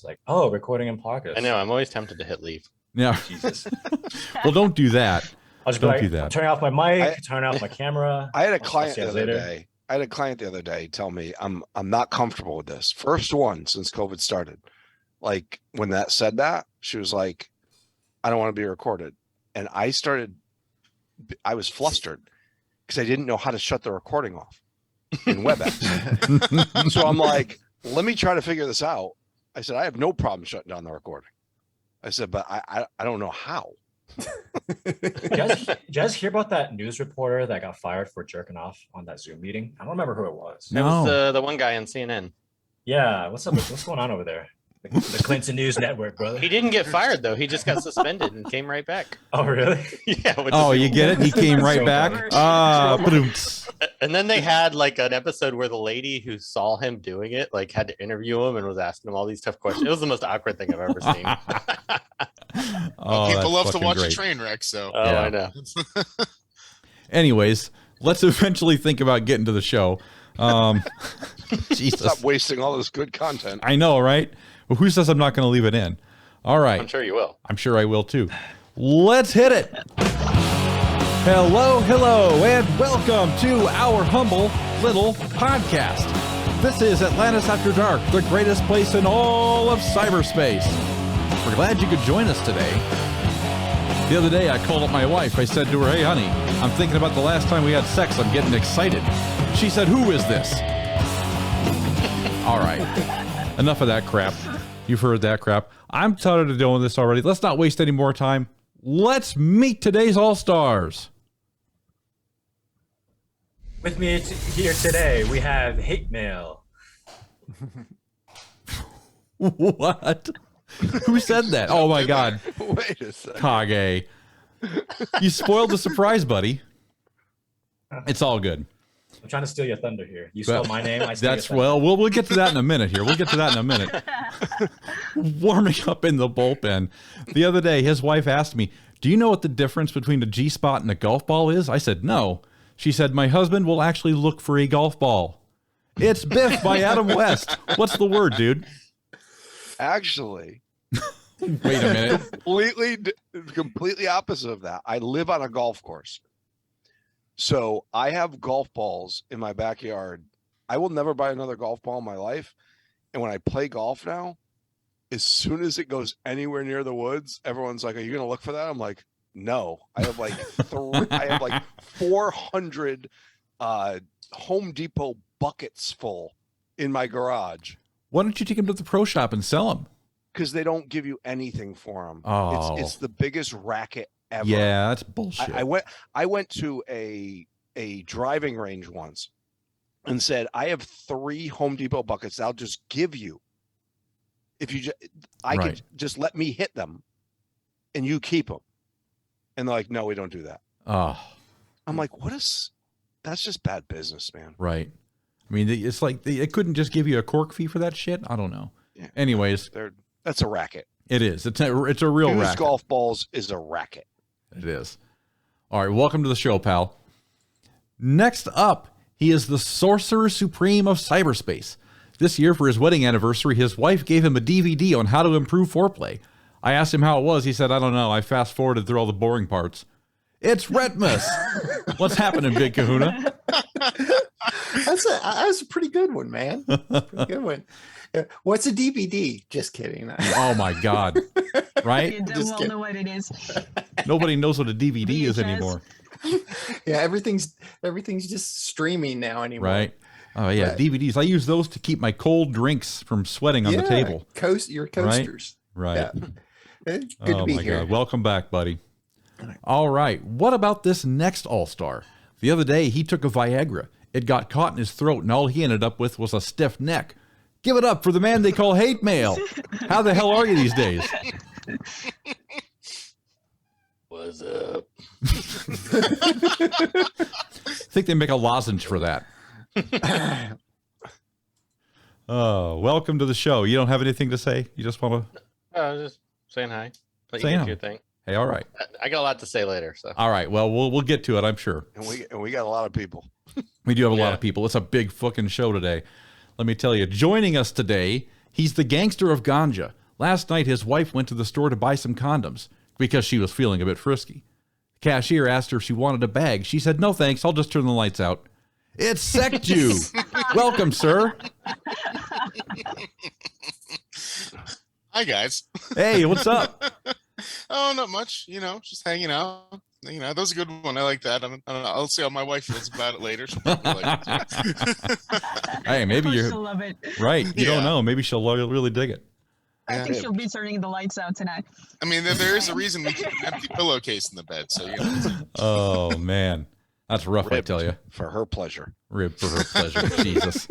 like, oh, recording in progress. I know. I'm always tempted to hit leave. Yeah. Jesus. Well, don't do that. I'll just Don't be like, do that. I'm turning off my mic, turning off my camera. I had a I'll client see you the other later. day. I had a client the other day tell me I'm not comfortable with this. First one since COVID started. Like when that said that, she was like, I don't want to be recorded. And I was flustered because I didn't know how to shut the recording off in WebEx. So I'm like, let me try to figure this out. I said, I have no problem shutting down the recording. I said, but I don't know how. Did you guys hear about that news reporter that got fired for jerking off on that Zoom meeting? I don't remember who it was. It was the one guy on CNN. Yeah, what's up? What's going on over there? The Clinton News Network, brother. He didn't get fired though. He just got suspended and came right back. Oh, really? Yeah. Oh, you get it? He came right So back. And then they had like an episode where the lady who saw him doing it like had to interview him and was asking him all these tough questions. It was the most awkward thing I've ever seen. Oh, People love to watch great. a train wreck, so. Oh, Yeah. I know. Anyways, let's eventually think about getting to the show. Jesus. Stop wasting all this good content. I know, right? Well, who says I'm not going to leave it in? All right. I'm sure you will. I'm sure I will too. Let's hit it. Hello, and welcome to our humble little podcast. This is Atlantis After Dark, the greatest place in all of cyberspace. We're glad you could join us today. The other day, I called up my wife. I said to her, hey, honey, I'm thinking about the last time we had sex. I'm getting excited. She said, who is this? All right. Enough of that crap. You've heard that crap. I'm tired of doing this already. Let's not waste any more time. Let's meet today's All-Stars. With me here today, we have Hatemael. What? Who said that? Oh, my God. Wait a second. Kage. You spoiled the surprise, buddy. It's all good. I'm trying to steal your thunder here. You stole my name. I stole your That's thunder. well, we'll get to that in a minute here. We'll get to that in a minute. Warming up in the bullpen. The other day, his wife asked me, do you know what the difference between a G-spot and a golf ball is? I said, no. She said, my husband will actually look for a golf ball. It's Biff by Adam West. What's the word, dude? Actually, Wait a minute. completely opposite of that. I live on a golf course. So I have golf balls in my backyard. I will never buy another golf ball in my life. And when I play golf now, as soon as it goes anywhere near the woods, everyone's like, are you going to look for that? I'm like, no. I have like 400 Home Depot buckets full in my garage. Why don't you take him to the pro shop and sell them? Because they don't give you anything for them. Oh. It's the biggest racket ever. Yeah, that's bullshit. I went to a driving range once and said, I have 3 Home Depot buckets I'll just give you. If you could just let me hit them and you keep them. And they're like, no, we don't do that. Oh, I'm like, that's just bad business, man. right. I mean, it's like it couldn't just give you a cork fee for that shit. I don't know. Yeah. Anyways, that's a racket. it is. It's a real Used racket. golf balls is a racket. It is. All right, welcome to the show, pal. Next up, he is the Sorcerer Supreme of cyberspace. This year, for his wedding anniversary, his wife gave him a DVD on how to improve foreplay. I asked him how it was. He said, I don't know. I fast-forwarded through all the boring parts. It's Retpmus. What's happening, Big Kahuna? That's a pretty good one, man. Pretty good one. What's a DVD? Just kidding. Oh, my God. Right? You don't all know what it is. Nobody knows what a DVD is VHS. anymore. Yeah, everything's just streaming now anymore. Right? Oh, yeah, Right. DVDs. I use those to keep my cold drinks from sweating on the table. Your coasters. Right. Yeah. It's good to be here. God. Welcome back, buddy. All right. What about this next All-Star? The other day, he took a Viagra. It got caught in his throat, and all he ended up with was a stiff neck. Give it up for the man they call Hatemael. How the hell are you these days? What's up? I think they make a lozenge for that. Oh, welcome to the show. You don't have anything to say? You just want to... I was just saying hi. Let Saying you hi. get your thing. Hey, all right. I got a lot to say later. So All right. Well, we'll get to it, I'm sure. And we got a lot of people. We do have a lot Yeah. of people. It's a big fucking show today. Let me tell you. Joining us today, He's the gangster of ganja. Last night, his wife went to the store to buy some condoms because she was feeling a bit frisky. The cashier asked her if she wanted a bag. She said, no thanks, I'll just turn the lights out. It's Sekju. Welcome, sir. Hi, guys. Hey, what's up? Oh, not much. Just hanging out. That was a good one. I like that. I don't know. I'll see how my wife feels about it later. She'll probably like it too. Hey, maybe Of course you're she'll love it. right. You don't Yeah. know. Maybe she'll really dig it. I think Yeah. she'll be turning the lights out tonight. I mean, there is a reason we keep an empty pillowcase in the bed. So, Oh, man. That's rough, I Ribbed tell you. for her pleasure. Rib for her pleasure. Jesus.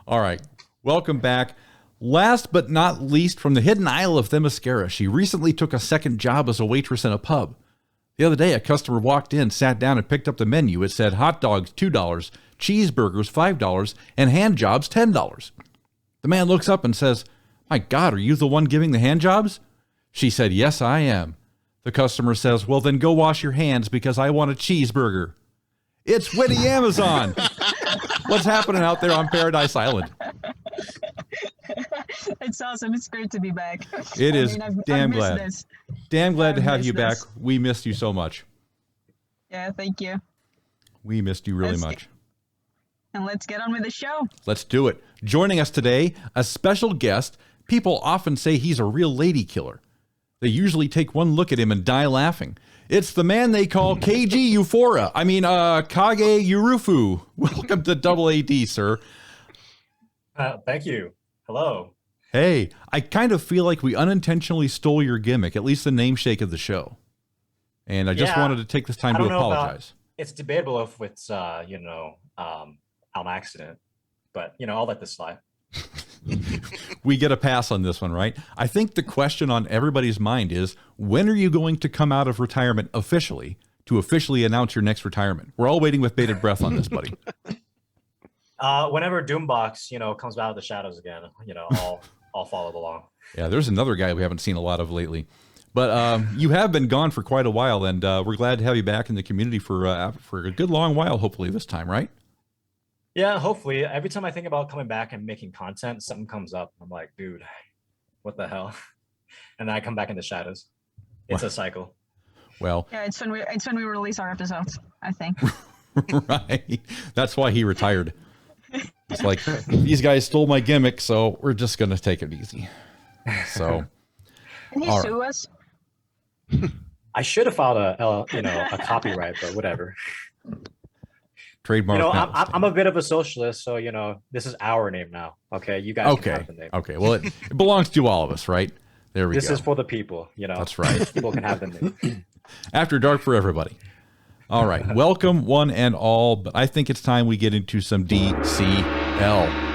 All right. Welcome back. Last but not least, from the hidden isle of Themyscira, she recently took a second job as a waitress in a pub. The other day, a customer walked in, sat down, and picked up the menu. It said hot dogs, $2, cheeseburgers, $5, and hand jobs, $10. The man looks up and says, my God, are you the one giving the hand jobs? She said, yes, I am. The customer says, well, then go wash your hands because I want a cheeseburger. It's Witty Amazon. What's happening out there on Paradise Island? It's awesome. It's great to be back. It is I've damn missed glad. this. Damn glad to I've have you missed back. this. We missed you so much. Yeah, thank you. We missed you really Let's much. And let's get on with the show. Let's do it. Joining us today, a special guest. People often say he's a real lady killer. They usually take one look at him and die laughing. It's the man they call Kage Euphoria. Kage Yurufu. Welcome to Double AD, sir. Thank you. Hello. Hey, I kind of feel like we unintentionally stole your gimmick, at least the namesake of the show. And I just Yeah, wanted to take this time I to don't know about- apologize. It's debatable if it's an accident, but I'll let this slide. We get a pass on this one, right? I think the question on everybody's mind is, when are you going to come out of retirement officially to officially announce your next retirement? We're all waiting with bated breath on this, buddy. Whenever Doombox, comes out of the shadows again, I'll follow along. Yeah, there's another guy we haven't seen a lot of lately. But you have been gone for quite a while, and we're glad to have you back in the community for a good long while, hopefully this time, right? Yeah, hopefully. Every time I think about coming back and making content, something comes up. I'm like, dude, what the hell? And then I come back in the shadows. It's a cycle. Well, Yeah, it's when we release our episodes, I think. right. That's why he retired. It's like, these guys stole my gimmick, so we're just going to take it easy. So, Can he All sue us? I should have filed a copyright, but whatever. trademark. I'm a bit of a socialist, so this is our name now. Okay, you guys can okay. have the name. Okay. Well, it belongs to all of us, right? There we This go. is for the people. That's right. People can have the name. After dark for everybody. All right. Welcome, one and all. But I think it's time we get into some DCL.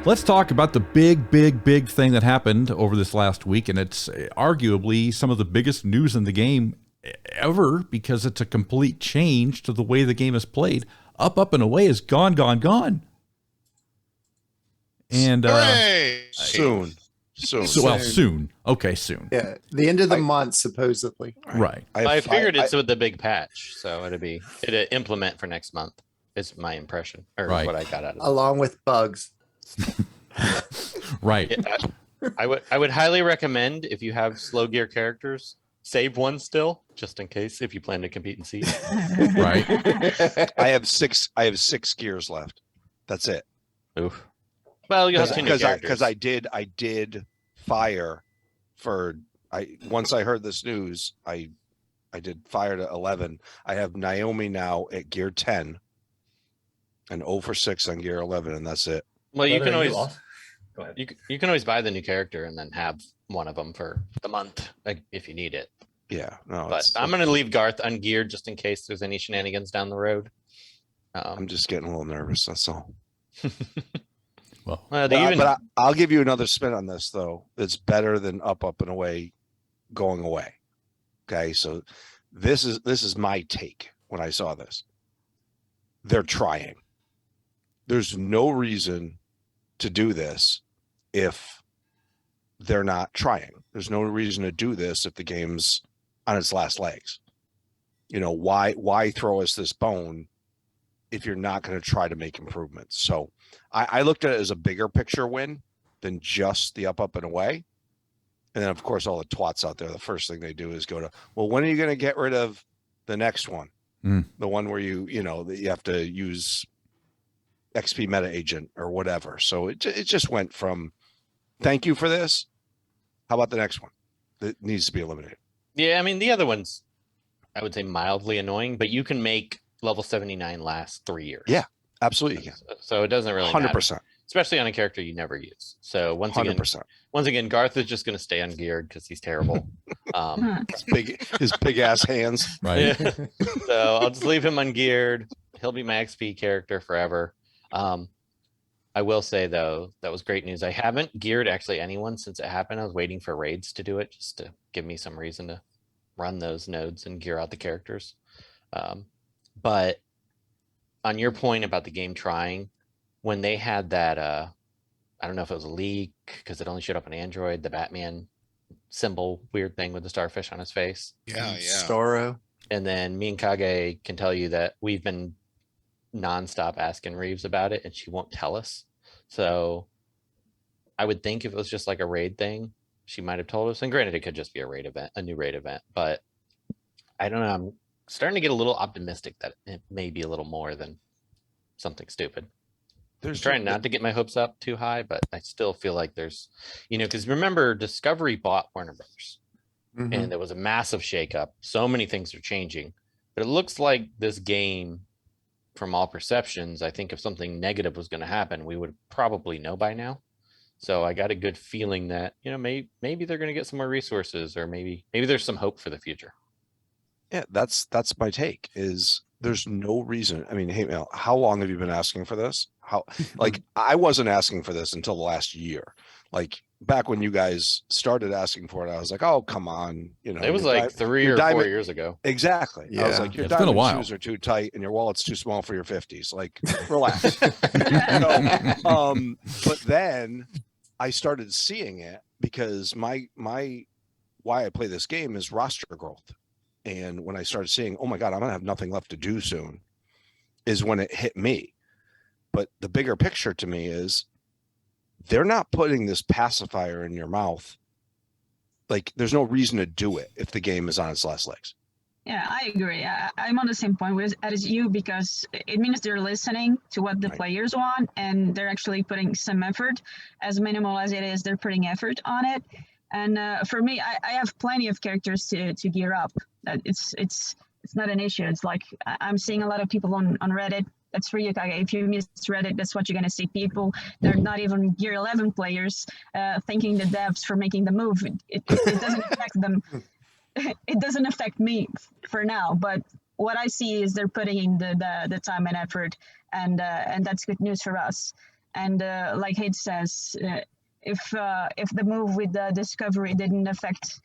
Let's talk about the big thing that happened over this last week. And it's arguably some of the biggest news in the game ever because it's a complete change to the way the game is played. Up, and away is gone. And hooray! Soon. soon. Okay, soon. Yeah, the end of the month, supposedly. Right. I figured it's with the big patch, so it'd implement for next month. Is my impression, or Right. what I got out of it. Along with bugs. Right. Yeah, I would highly recommend, if you have slow gear characters, save one still, just in case if you plan to compete in Siege. Right. I have six gears left. That's it. Oof. Well, you have two new characters. Because I did fire for once I heard this news, I did fire to 11. I have Naomi now at gear 10 and 0 for 6 on gear 11, and that's it. Well, you can always Go ahead. you can always buy the new character and then have one of them for the month, like if you need it. Yeah, no, But I'm gonna leave Garth ungeared just in case there's any shenanigans down the road. I'm just getting a little nervous. That's all. Well, I'll give you another spin on this though. It's better than up and away, going away. Okay, so this is my take when I saw this. They're trying. There's no reason to do this if they're not trying. There's no reason to do this if the game's on its last legs. Why throw us this bone if you're not going to try to make improvements? So I looked at it as a bigger picture win than just the up and away. And then of course all the twats out there, the first thing they do is go to, well, when are you going to get rid of the next one? The one where you know that you have to use XP meta agent or whatever. So it just went from thank you for this. How about the next one that needs to be eliminated? Yeah, I mean the other one's, I would say, mildly annoying, but you can make level 79 last 3 years. Yeah, absolutely. You can. So it doesn't really 100%. matter, especially on a character you never use. So once 100%. again, Garth is just going to stay ungeared because he's terrible. His big ass hands. Right. Yeah. So I'll just leave him ungeared. He'll be my XP character forever. I will say though, that was great news. I haven't geared actually anyone since it happened. I was waiting for raids to do it just to give me some reason to run those nodes and gear out the characters. But on your point about the game trying, when they had that, I don't know if it was a leak because it only showed up on Android, the Batman symbol weird thing with the starfish on his face. Yeah. Storo. And then me and Kage can tell you that we've been nonstop asking Reeves about it and she won't tell us. So I would think if it was just like a raid thing, she might have told us. And granted, it could just be a raid event, a new raid event, but I don't know. I'm starting to get a little optimistic that it may be a little more than something stupid. I'm trying not to get my hopes up too high, but I still feel like there's, because remember, Discovery bought Warner Brothers and there was a massive shakeup. So many things are changing, but it looks like this game, from all perceptions, I think if something negative was going to happen, we would probably know by now. So I got a good feeling that, maybe they're going to get some more resources, or maybe there's some hope for the future. Yeah, that's my take. Is there's no reason. I mean, Hatemael, how long have you been asking for this? How like I wasn't asking for this until the last year. Like back when you guys started asking for it, I was like, oh come on, It was like 3 or 4 years ago. Exactly. I was like, your It's been a diamond while. shoes are too tight and your wallet's too small for your 50s. Like, relax. But then I started seeing it because my why I play this game is roster growth. And when I started seeing, oh my God, I'm gonna have nothing left to do soon, is when it hit me. But the bigger picture to me is they're not putting this pacifier in your mouth. Like there's no reason to do it if the game is on its last legs. Yeah, I agree. I'm on the same point as you, because it means they're listening to what the Right. players want and they're actually putting some effort. As minimal as it is, they're putting effort on it. And for me, I have plenty of characters to gear up. It's not an issue. It's like I'm seeing a lot of people on Reddit. That's for you, Kage. If you miss Reddit, that's what you're going to see. People, they're not even Gear 11 players, thanking the devs for making the move. It doesn't affect them. It doesn't affect me for now. But what I see is they're putting in the time and effort, and that's good news for us. And like Hate says, if the move with the Discovery didn't affect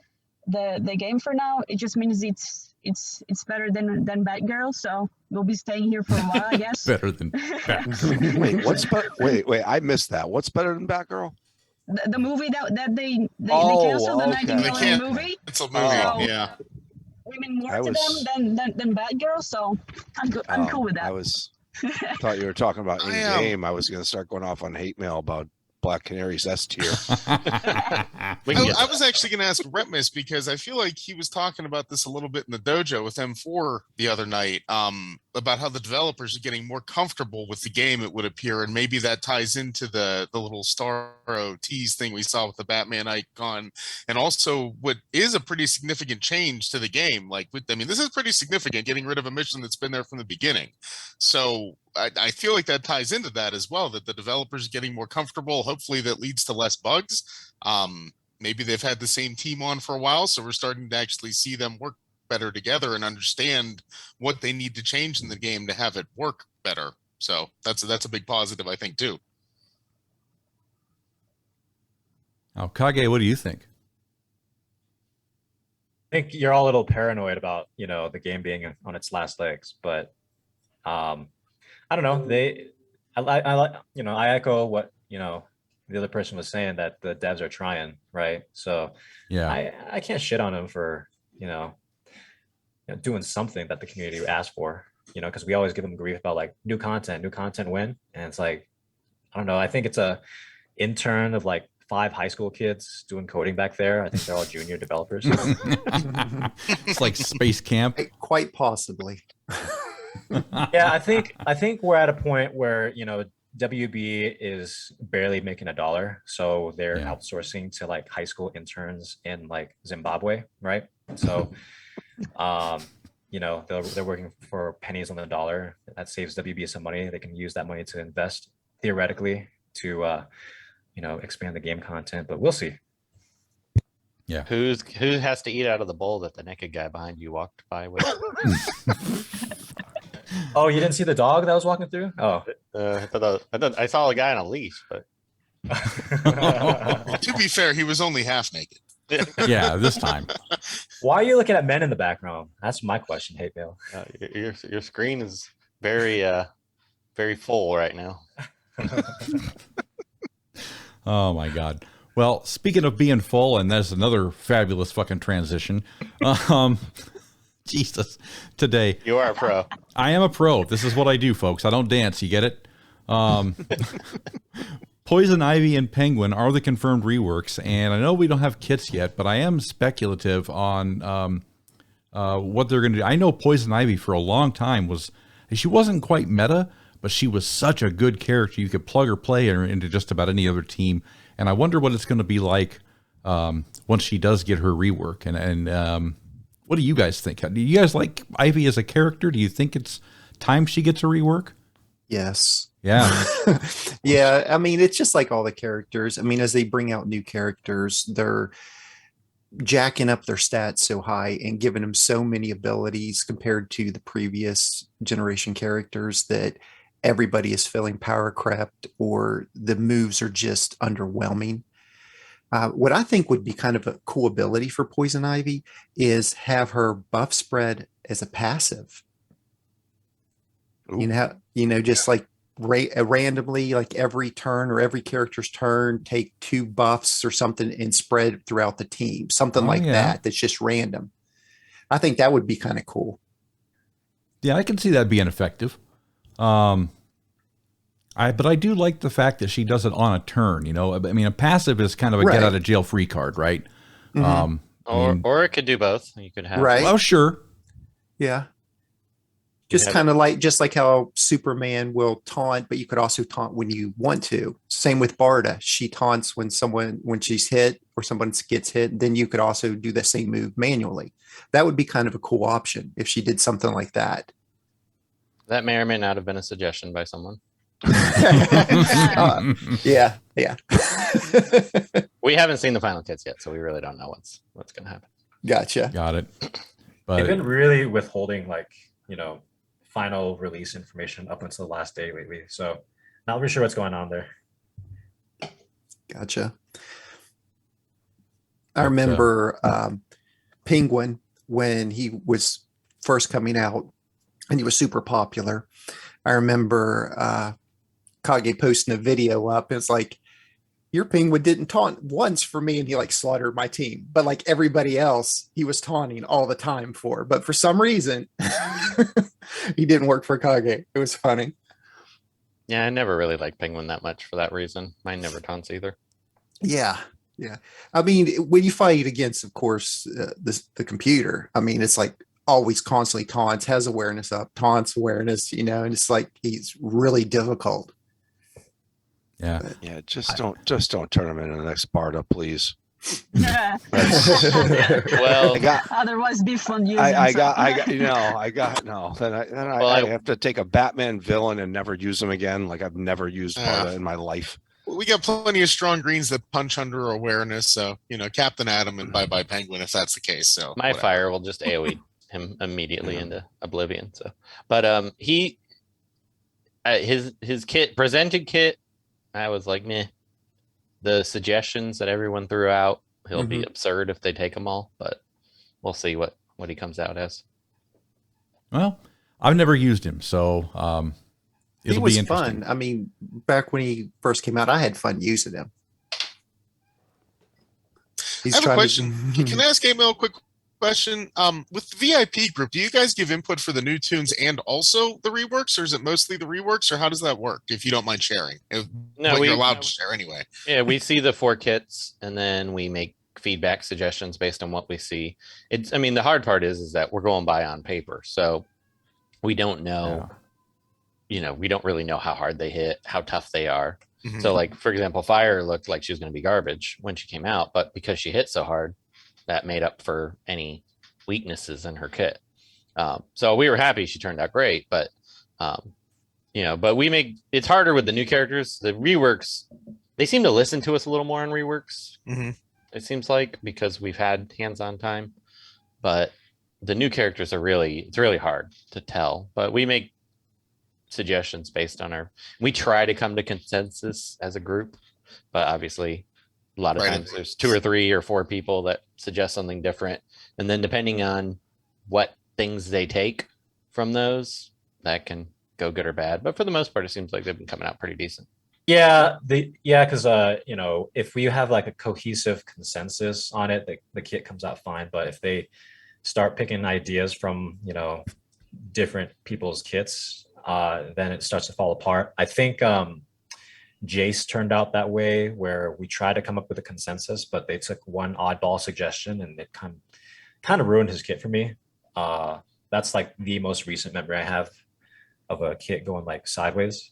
the game for now, it just means it's better than Batgirl. So we'll be staying here for a while, I guess. Better than Wait, wait, I missed that. What's better than Batgirl? The movie that they Oh, canceled, the okay. 19 They million can't- movie. It's a movie. Oh. Yeah. We mean more I to was- them than Batgirl, so I'm cool with that. I thought you were talking about in I, game. I was going to start going off on hate mail about Black Canary's S tier. We can get I to was actually going to ask Retpmus because I feel like he was talking about this a little bit in the dojo with M4 the other night, about how the developers are getting more comfortable with the game, it would appear, and maybe that ties into the little Starro tease thing we saw with the Batman icon, and also what is a pretty significant change to the game. Like, this is pretty significant, getting rid of a mission that's been there from the beginning. So I feel like that ties into that as well, that the developers are getting more comfortable. Hopefully that leads to less bugs. Maybe they've had the same team on for a while, so we're starting to actually see them work better together and understand what they need to change in the game to have it work better. So that's a big positive, I think, too. Oh, Kage, what do you think? I think you're all a little paranoid about the game being on its last legs, but I don't know. I echo what the other person was saying, that the devs are trying, right? So Yeah. I can't shit on them for doing something that the community asked for, because we always give them grief about like new content win, and it's like don't know. I think it's a intern of like 5 high school kids doing coding back there. I think they're all junior developers. It's like space camp. Quite possibly. Yeah, I think we're at a point where, WB is barely making $1, so they're Yeah. outsourcing to like high school interns in like Zimbabwe, right? So, they're working for pennies on the dollar. That saves WB some money. They can use that money to invest theoretically to, expand the game content. But we'll see. Who has to eat out of the bowl that the naked guy behind you walked by with? Oh, you didn't see the dog that was walking through? Oh. I saw a guy on a leash, but To be fair, he was only half naked. Yeah, this time. Why are you looking at men in the background? That's my question, Hatemael. your screen is very very full right now. Oh my God. Well, speaking of being full, and there's another fabulous fucking transition. Jesus, today You are a pro. I am a pro. This is what I do, folks. I don't dance. You get it? Poison Ivy and Penguin are the confirmed reworks, and I know we don't have kits yet, but I am speculative on what they're going to do. I know Poison Ivy for a long time she wasn't quite meta, but she was such a good character. You could plug or play her into just about any other team, and I wonder what it's going to be like once she does get her rework. And what do you guys think? Do you guys like Ivy as a character? Do you think it's time she gets a rework? Yes. Yeah. Yeah. I mean, it's just like all the characters. I mean, as they bring out new characters, they're jacking up their stats so high and giving them so many abilities compared to the previous generation characters that everybody is feeling power crept or the moves are just underwhelming. What I think would be kind of a cool ability for Poison Ivy is have her buff spread as a passive. Ooh. Just like randomly, like every turn or every character's turn, take 2 buffs or something and spread throughout the team. Something like that. That's just random. I think that would be kind of cool. Yeah, I can see that being effective. But I do like the fact that she does it on a turn. I mean, a passive is kind of a Right. get out of jail free card, right? Mhm. Or it could do both. You could have Right. Oh, sure. Yeah. Just kind of just like how Superman will taunt, but you could also taunt when you want to. Same with Barda. She taunts when she's hit or someone gets hit. Then you could also do the same move manually. That would be kind of a cool option if she did something like that. That may or may not have been a suggestion by someone. Yeah. We haven't seen the final kits yet, so we really don't know what's going to happen. Gotcha. Got it. They've But been really withholding final release information up until the last day lately. So not really sure what's going on there. Gotcha. I remember Penguin when he was first coming out and he was super popular. I remember Kage posting a video up. It's like, your Penguin didn't taunt once for me, and he like slaughtered my team. But like everybody else, he was taunting all the time for. But for some reason, he didn't work for Kage. It was funny. Yeah, I never really liked Penguin that much for that reason. Mine never taunts either. Yeah. I mean, when you fight against, of course, the computer, I mean, it's like always constantly taunts, has awareness up, taunts awareness, and it's like he's really difficult. yeah. Yeah, just don't turn him into the next Barda, please. Yeah. Well, Otherwise, be fun using. I some. got no. Then Well, I have to take a Batman villain and never use him again. Like I've never used Barda in my life. We got plenty of strong greens that punch under awareness. So, Captain Atom and bye-bye Penguin, if that's the case. So my whatever. fire will just AoE him immediately into oblivion. So, but he his presented kit, I was like, meh. The suggestions that everyone threw out, he'll be absurd if they take them all. But we'll see what he comes out as. Well, I've never used him, so He it'll was be interesting. fun. I mean, back when he first came out, I had fun using him. I have a question. Can I ask Emil a quick question. With the VIP group, do you guys give input for the new tunes and also the reworks, or is it mostly the reworks, or how does that work? If you don't mind sharing, No, you're allowed to share anyway. Yeah, we see the 4 kits and then we make feedback suggestions based on what we see. I mean, the hard part is that we're going by on paper. So we don't know, we don't really know how hard they hit, how tough they are. Mhm. So like, for example, Fire looked like she was going to be garbage when she came out, but because she hit so hard, that made up for any weaknesses in her kit. So we were happy she turned out great, but but it's harder with the new characters. The reworks, they seem to listen to us a little more on reworks. Mm-hmm. It seems like, because we've had hands-on time, but the new characters it's really hard to tell, but we make suggestions based on we try to come to consensus as a group, but obviously a lot of times there's 2 or 3 or 4 people that suggest something different. And then depending on what things they take from those, that can go good or bad. But for the most part, it seems like they've been coming out pretty decent. Yeah, because if we have like a cohesive consensus on it, the kit comes out fine. But if they start picking ideas from different people's kits, then it starts to fall apart. I think Jace turned out that way, where we tried to come up with a consensus, but they took one oddball suggestion and it kind of ruined his kit for me. That's like the most recent memory I have of a kit going like sideways.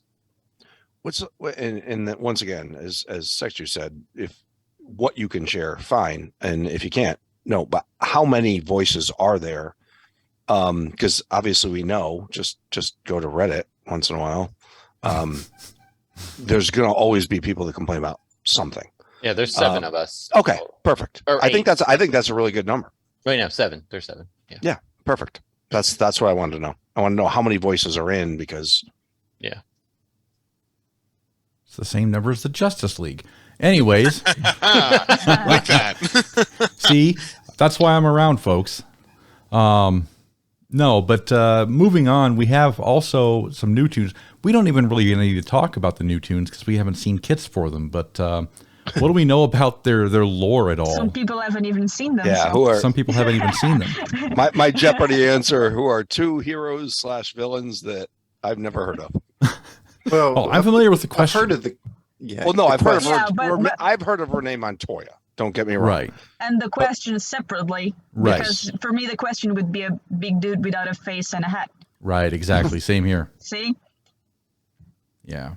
And once again, as Sekju said, if what you can share, fine, and if you can't, no. But how many voices are there? Because obviously we know. Just go to Reddit once in a while. There's gonna always be people that complain about something. Yeah, there's 7 of us. Okay, perfect. Or I think that's a really good number. Right now, 7. There's 7. Yeah, perfect. That's what I wanted to know. I want to know how many voices are in, because it's the same number as the Justice League. Anyways, like that. see, that's why I'm around, folks. No, but moving on, we have also some new tunes. We don't even really need to talk about the new tunes because we haven't seen kits for them. But what do we know about their lore at all? Some people haven't even seen them. Yeah, so. Some people haven't even seen them. My Jeopardy answer: who are 2 heroes / villains that I've never heard of? Well, I'm familiar with the question. I've heard of the. Yeah. Well, no, I've heard of her. Yeah, I've heard of Renee Montoya. Don't get me wrong. Right. And the question separately. Right. Because for me, the question would be a big dude without a face and a hat. Right. Exactly. Same here. See? Yeah.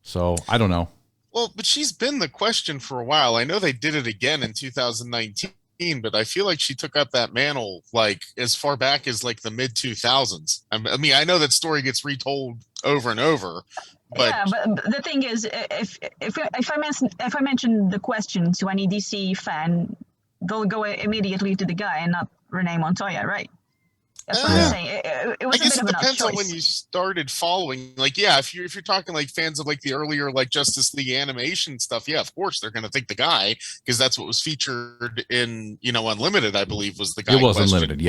So I don't know. Well, but she's been the question for a while. I know they did it again in 2019, but I feel like she took up that mantle like as far back as like the mid 2000s. I mean, I know that story gets retold over and over, but yeah, but the thing is, if I mention the question to any DC fan, they'll go immediately to the guy and not Renee Montoya, right? That's what I'm saying. It was I guess a it bit of an odd depends on choice. when you started following. Like, yeah, if you're talking like fans of like the earlier like Justice League animation stuff, yeah, of course they're gonna think the guy, because that's what was featured in Unlimited, I believe, was the guy. It was question. Unlimited,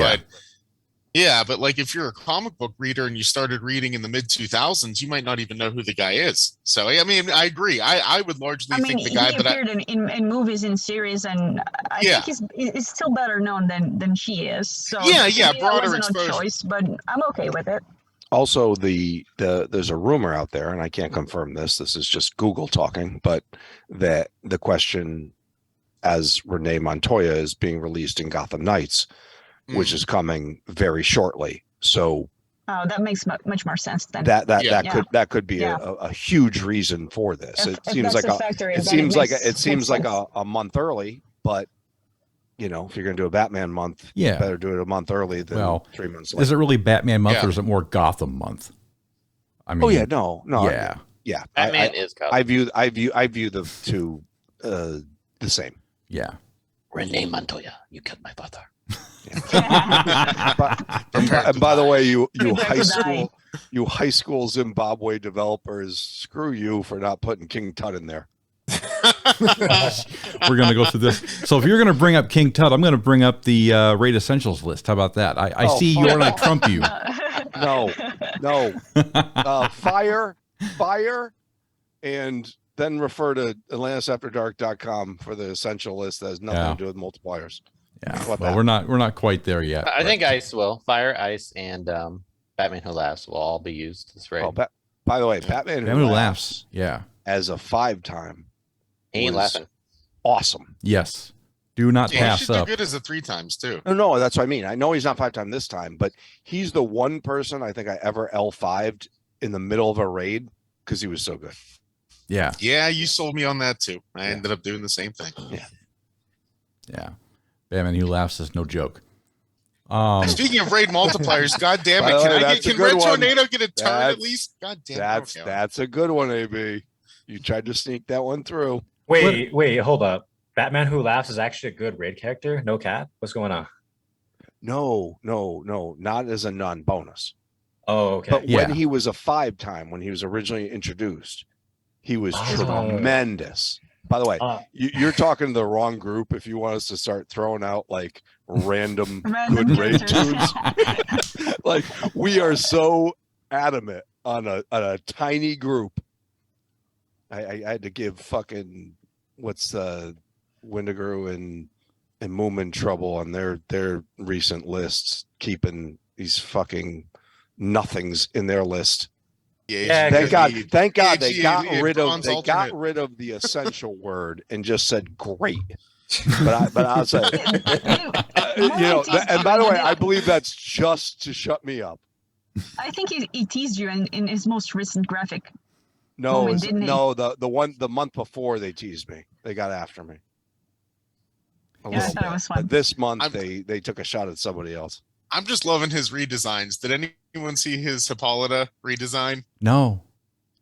yeah. But like if you're a comic book reader and you started reading in the mid 2000s, you might not even know who the guy is. So I mean, I agree. I would largely think the guy, he but appeared in movies, in series, and I think he's still better known than she is. So yeah, maybe broader that wasn't exposure. a choice, but I'm okay with it. Also, there's a rumor out there, and I can't confirm this. This is just Google talking, but that the question as Renee Montoya is being released in Gotham Knights, which is coming very shortly. So that makes much more sense then. That could be a huge reason for this. If It seems like a month early, but if you're going to do a Batman month, you better do it a month early than 3 months later. Is it really Batman month or is it more Gotham month? I mean, no. Yeah. Batman is Gotham. I view the two the same. Yeah. Renee Montoya, you killed my father. And by the way, you Prepare high school Zimbabwe developers, screw you for not putting King Tut in there. We're going to go through this. So if you're going to bring up King Tut, I'm going to bring up the Raid Essentials list. How about that? I see you and I trump you. No. Fire, and then refer to AtlantisAfterDark.com for the essential list that has nothing to do with multipliers. Yeah. How about Well, that? we're not quite there yet. I but- think Ice will. Fire, Ice, and Batman Who Laughs will all be used this raid. Oh, by the way, Yeah. Batman Batman Who Laughs. Yeah. as a 5-time He ain't was laughing. awesome. Yes. Do not Yeah, he pass should do up. good as a 3 times too. No, that's what I mean. I know he's not 5-time this time, but he's the one person I think I ever L5'd in the middle of a raid because he was so good. Yeah. Yeah, you sold me on that too. I Yeah. ended up doing the same thing. Yeah. Batman Who Laughs is no joke. Speaking of raid multipliers, god damn By it! the way, Can that's a Red good one. Tornado get a turn at That's- least? God damn it. That's a good one, AB. You tried to sneak that one through. Wait, hold up. Batman Who Laughs is actually a good raid character? No cap? What's going on? No, not as a non-bonus. Oh, okay. But Yeah. when he was a 5-time, when he was originally introduced, he was Oh. tremendous. By the way, Uh, you're talking to the wrong group if you want us to start throwing out like random Random good raid characters. tunes. Like we are so adamant on a tiny group. I had to give fucking what's Wendigo and Moomin trouble on their recent lists, keeping these fucking nothings in their list. Yeah, Thank God they AG got and rid of bronze they got alternate. rid of the essential word and just said great. But I'll say, and by the way, I believe that's just to shut me up. I think he teased you in his most recent graphic. No, Moomin, didn't he? the month before they teased me. They got after me. A Yeah, I little thought it bit. was fun. But this month I'm- they took a shot at somebody else. I'm just loving his redesigns. Did anyone see his Hippolyta redesign? No.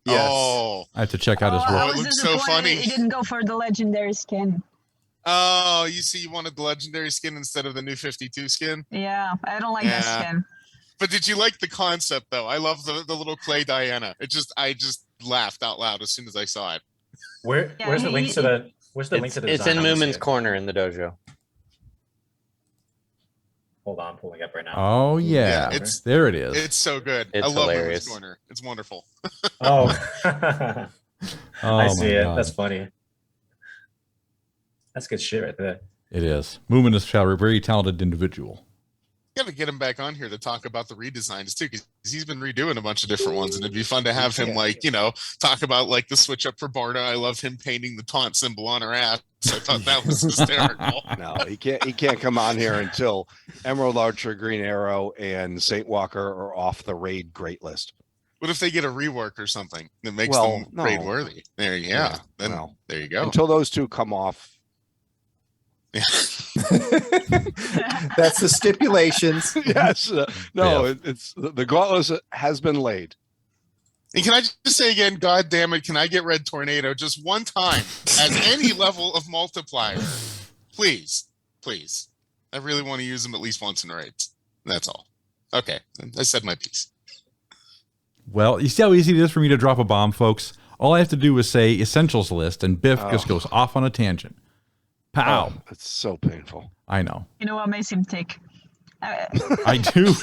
Oh, I have to check out his I work. it was looks so disappointed funny. He didn't go for the legendary skin. oh, you see, you wanted the legendary skin instead of the new 52 skin. Yeah, I don't like that Yeah. skin. But did you like the concept though? I love the little clay Diana. I just laughed out loud as soon as I saw it. where's the link to the link to the It's design? in I wanna see Moomin's it. corner in the dojo. Hold on, I'm pulling it up right now. Oh yeah. Yeah, it's- there it is. It's so good. It's I love hilarious. Moomin's corner. It's wonderful. Oh, Oh I my see it. God. That's funny. That's good shit right there. It is. Moomin is a very talented individual. Got to get him back on here to talk about the redesigns too, because he's been redoing a bunch of different ones, and it'd be fun to have him talk about like the switch up for Barda. I love him painting the taunt symbol on her ass. I thought that was hysterical. No, he can't come on here until Emerald Archer, Green Arrow, and Saint Walker are off the raid great list. What if they get a rework or something that makes Well, them no. raid worthy? There, Yeah, then no. there you go. Until those two come off. That's the stipulations. Yes. It's the gauntlet has been laid. And can I just say again, God damn it, can I get Red Tornado just one time as any level of multiplier? Please. I really want to use them at least once in raids. That's all. Okay, I said my piece. Well, you see how easy it is for me to drop a bomb, folks? All I have to do is say essentials list, and Biff just goes off on a tangent. Pow. Oh, it's so painful. I know. You know what makes him tick? I do.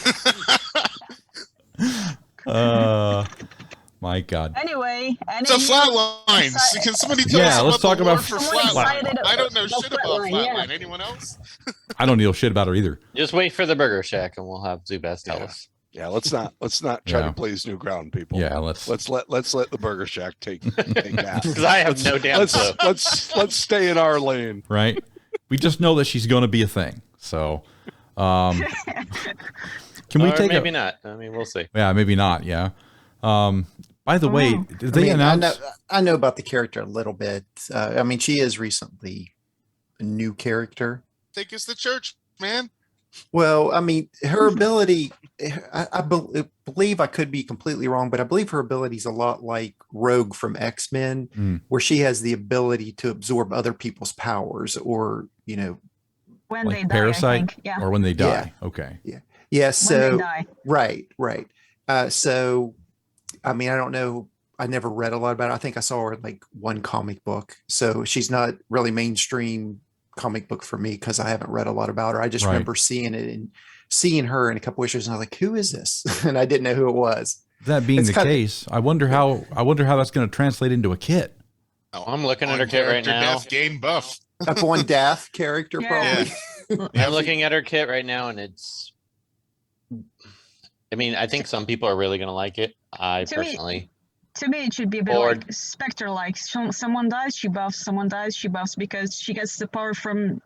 My God. Anyway, So flatlines. Can somebody tell Yeah, us let's about talk the about lore for Someone flatline? excited I don't know about shit about Flatline, yeah. flatline. Anyone else? I don't know shit about her either. Just wait for the Burger Shack, and we'll have Zubaz tell Yeah. us. Yeah, let's not try Yeah. to blaze new ground, people. Yeah, Let's let the Burger Shack take that. Because I have no damn clue. Let's stay in our lane. Right? We just know that she's going to be a thing. So, can we Or take maybe a? not. I mean, we'll see. Yeah, maybe not. Yeah. By the way, Oh. did they I announce? I know about the character a little bit. I mean, she is recently a new character. Take us to church, man. Well, I mean, her ability, I believe I could be completely wrong, but I believe her ability is a lot like Rogue from X-Men, Mm. where she has the ability to absorb other people's powers or, when Like they die, Parasite? I think. Yeah. Or when they die? Okay. yeah. When So, they die. right. So, I mean, I don't know. I never read a lot about it. I think I saw her in like one comic book. So she's not really mainstream comic book for me because I haven't read a lot about her. I just Right. remember seeing it and seeing her in a couple issues, and I was like, "Who is this?" And I didn't know who it was. That being It's the kinda- case, I wonder how that's going to translate into a kit. Oh, I'm looking at on her kit right character now. death, game buff. Up on Death character, Yeah. probably. I'm looking at her kit right now, and it's. I mean, I think some people are really gonna like it. I To me- personally, To me, it should be a bit Or- like Spectre-like. Someone dies, she buffs. Someone dies, she buffs because she gets the power from,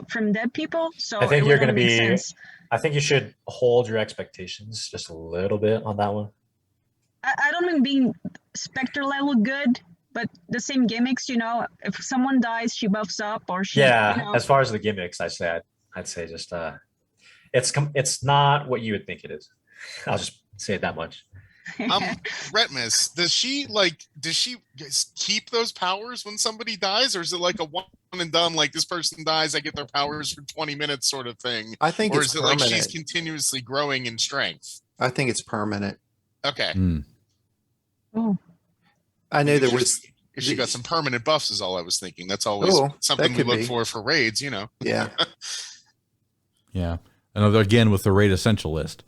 from dead people. So I think it you're would gonna make be- sense. I think you should hold your expectations just a little bit on that one. I don't mean being Spectre level good, but the same gimmicks. If someone dies, she buffs up, or she. Yeah, as far as the gimmicks, I'd say just it's not what you would think it is. I'll just say it that much. Retpmus, does she keep those powers when somebody dies, or is it like a one and done, like this person dies, I get their powers for 20 minutes sort of thing? I think Or it's is it like permanent. she's continuously growing in strength? I think it's permanent. Okay. Oh, I know there Because was. If she got some permanent buffs is all I was thinking. That's always Oh, something that we could look be. for raids, Yeah. Yeah. And again, with the raid essential list.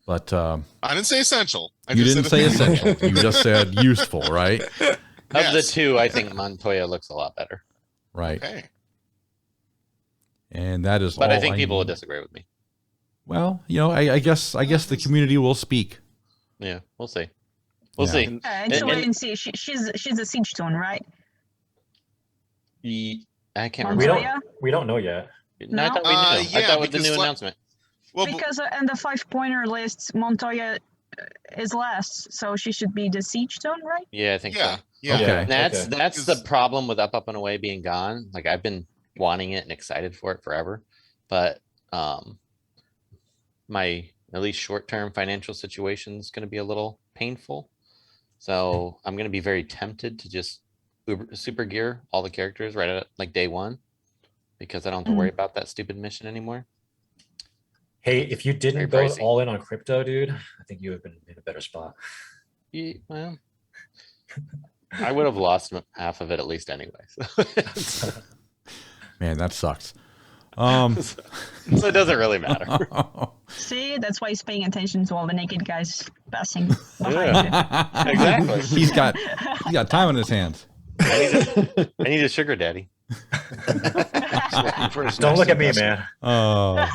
But I didn't say essential. I you just didn't said say essential. You just said useful, right? of the Yes. two, I think Montoya looks a lot better. Right. Okay. And that is But all I think people need. would disagree with me. Well, I guess the community will speak. Yeah, we'll see. We'll Yeah. see. it's a And- wait and see. She's a siege tone, right? I can't We remember. don't we don't know yet. No, I thought we knew. I yeah, thought with the because new like- announcement. Well, Because in the 5-pointer list, Montoya is last, so she should be the siege tone, right? Yeah, I think yeah, so. yeah. Okay. And that's Okay. that's the Because- problem with Up and Away being gone. Like I've been wanting it and excited for it forever, but my at least short-term financial situation is going to be a little painful. So I'm going to be very tempted to just super gear all the characters right at like day one, because I don't have to worry about that stupid mission anymore. Hey, if you didn't Very go pricey. all in on crypto, dude, I think you would have been in a better spot. Yeah, well, I would have lost half of it at least anyway. So, Man, that sucks. so it doesn't really matter. See, that's why he's paying attention to all the naked guys passing behind Yeah. you. Exactly. He's got time on his hands. I need a sugar daddy. Don't look at me, man. Oh,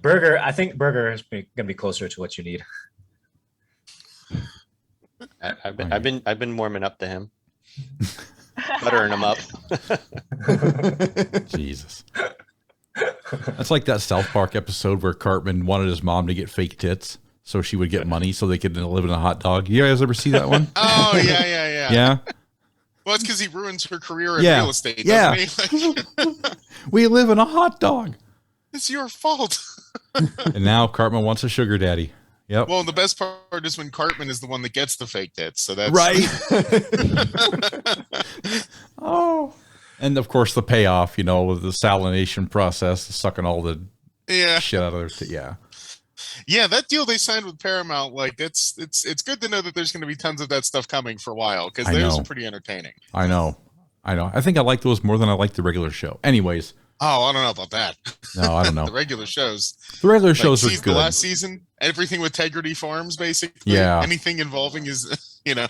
Burger, I think Burger is gonna be closer to what you need. I've been warming up to him, buttering him up. Jesus. That's like that South Park episode where Cartman wanted his mom to get fake tits so she would get money so they could live in a hot dog. You guys ever see that one? Oh yeah. Yeah. Well, it's because he ruins her career in Yeah. real estate, Yeah. doesn't he? We live in a hot dog. It's your fault. And now Cartman wants a sugar daddy. Yep. Well, the best part is when Cartman is the one that gets the fake tits. So that's Right. Oh. And of course the payoff, with the salination process, sucking all the Yeah. shit out of their yeah. Yeah, that deal they signed with Paramount, like it's good to know that there's going to be tons of that stuff coming for a while, because I those know. are pretty entertaining. I know. I think I like those more than I like the regular show. Anyways, Oh, I don't know about that. no, I don't know. The regular shows. The regular Like, shows are the good. last season, everything with Tegrity Farms, basically. Yeah. Anything involving is, anything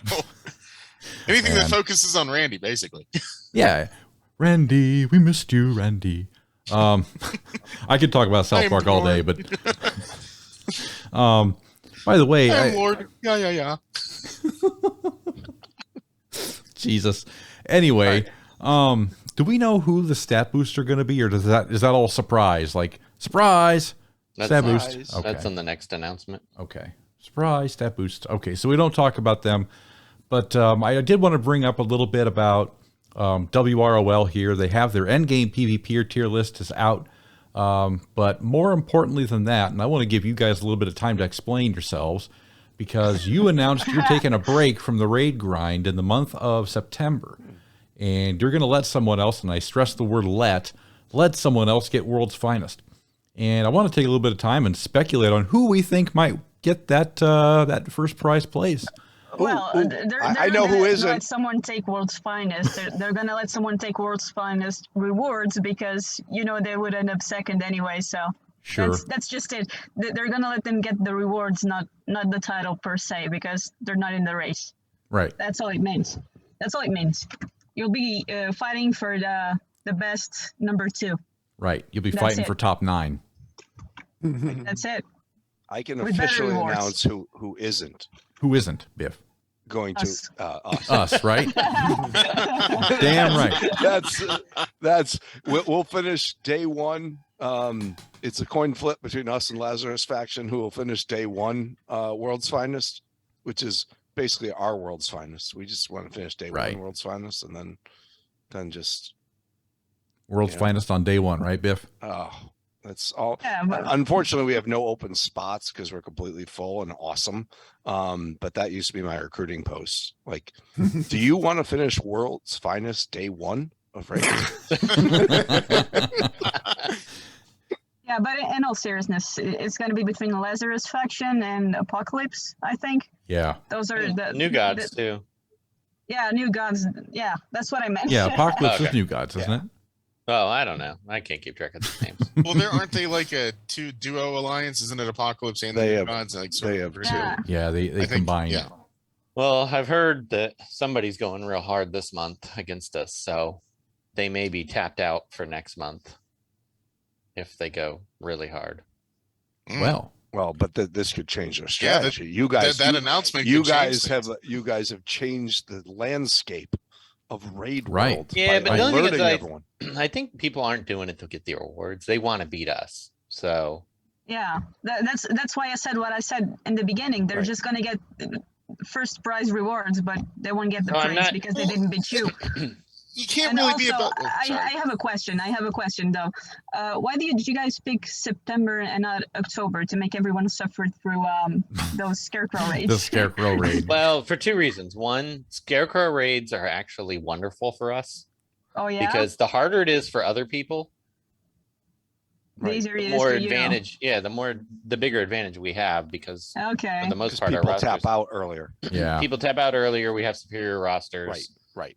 Man. that focuses on Randy, basically. Yeah. Randy, we missed you, Randy. I could talk about I South am Park all day, Lord. but by the way, I'm Lord. Yeah. Jesus. Anyway, do we know who the stat booster going to be, or is that all surprise? Like surprise, stat boost. Okay. That's on the next announcement. Okay. Surprise, stat boost. Okay, so we don't talk about them, but I did want to bring up a little bit about WROL here. They have their endgame PvP tier list is out, but more importantly than that, and I want to give you guys a little bit of time to explain yourselves, because you announced you're taking a break from the raid grind in the month of September, and you're going to let someone else, and I stress the word let someone else get World's Finest. And I want to take a little bit of time and speculate on who we think might get that first prize place. Well, they're I know gonna who let isn't. someone take World's Finest. They're gonna let someone take World's Finest rewards because they would end up second anyway. So Sure. that's just it. They're gonna let them get the rewards, not the title per se, because they're not in the race. Right. That's all it means. You'll be fighting for the best number 2. Right. You'll be That's fighting it. for top 9. That's it. I can With better officially rewards. announce who isn't Who isn't, Biff? going to Us. us. Us, right? Damn right. That's we'll finish day 1. It's a coin flip between us and Lazarus faction, who will finish day 1 World's Finest, which is basically our World's Finest. We just want to finish day Right. 1 World's Finest, and then just World's Yeah. finest on day 1, right, Biff? that's all. Yeah, but Unfortunately, we have no open spots because we're completely full and awesome. But that used to be my recruiting post. Like, do you want to finish World's Finest day 1 of raid? yeah, but in all seriousness, it's going to be between the Lazarus faction and Apocalypse. I think Yeah. those are the New gods too. Yeah, new gods. Yeah, that's what I meant. Yeah, Apocalypse is Okay. New Gods, isn't it? Oh, I don't know. I can't keep track of the names. Well, there aren't they like a duo alliance? Isn't it Apocalypse and the They New have- Gods? Like, sort they of have version? Yeah. Yeah, they I think- combine. yeah. Well, I've heard that somebody's going real hard this month against us, so they may be tapped out for next month if they go really hard. Mm. Well, but this could change their Yeah, strategy. You guys, that you, announcement. you could change guys things. have changed the landscape of Raid Right. World Yeah, but by the only thing is alerting I- everyone. I think people aren't doing it to get the rewards. They want to beat us. So Yeah, that's why I said what I said in the beginning. They're Right. just gonna get first prize rewards, but they won't get the No, I'm praise not- because they didn't beat you. You can't And really also, be about. Oh, I sorry. have a question. I have a question though. Why did you guys pick September and not October to make everyone suffer through those scarecrow raids? The Scarecrow raid. well, for two reasons. One, scarecrow raids are actually wonderful for us Oh yeah, because the harder it is for other people, the easier it the is more for you. advantage. Yeah, the bigger advantage we have because Okay. for the most Because part, our people rosters, tap out earlier. Yeah. people tap out earlier. We have superior rosters. Right.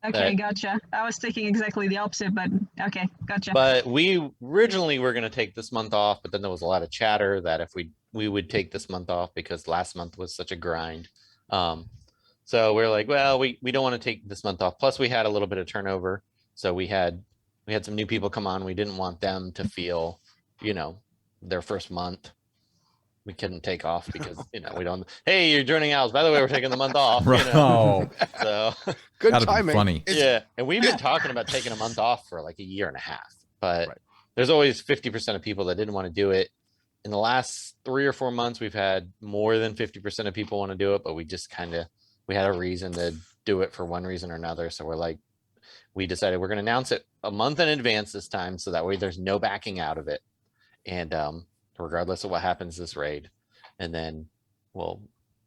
Okay, that- gotcha. I was thinking exactly the opposite, but okay, gotcha. But we originally were going to take this month off, but then there was a lot of chatter that if we would take this month off because last month was such a grind. So we're like, well, we don't want to take this month off. Plus, we had a little bit of turnover, so we had some new people come on. We didn't want them to feel, their first month. We couldn't take off because we don't. Hey, you're joining ours. By the way, we're taking the month off. Oh, So Good gotta be timing. funny. yeah, and we've been talking about taking a month off for like a year and a half, but Right. there's always 50% of people that didn't want to do it. In the last 3 or 4 months, we've had more than 50% of people want to do it, but we just we had a reason to do it for one reason or another. So we decided we're going to announce it a month in advance this time, so that way there's no backing out of it. And regardless of what happens this raid, and then we'll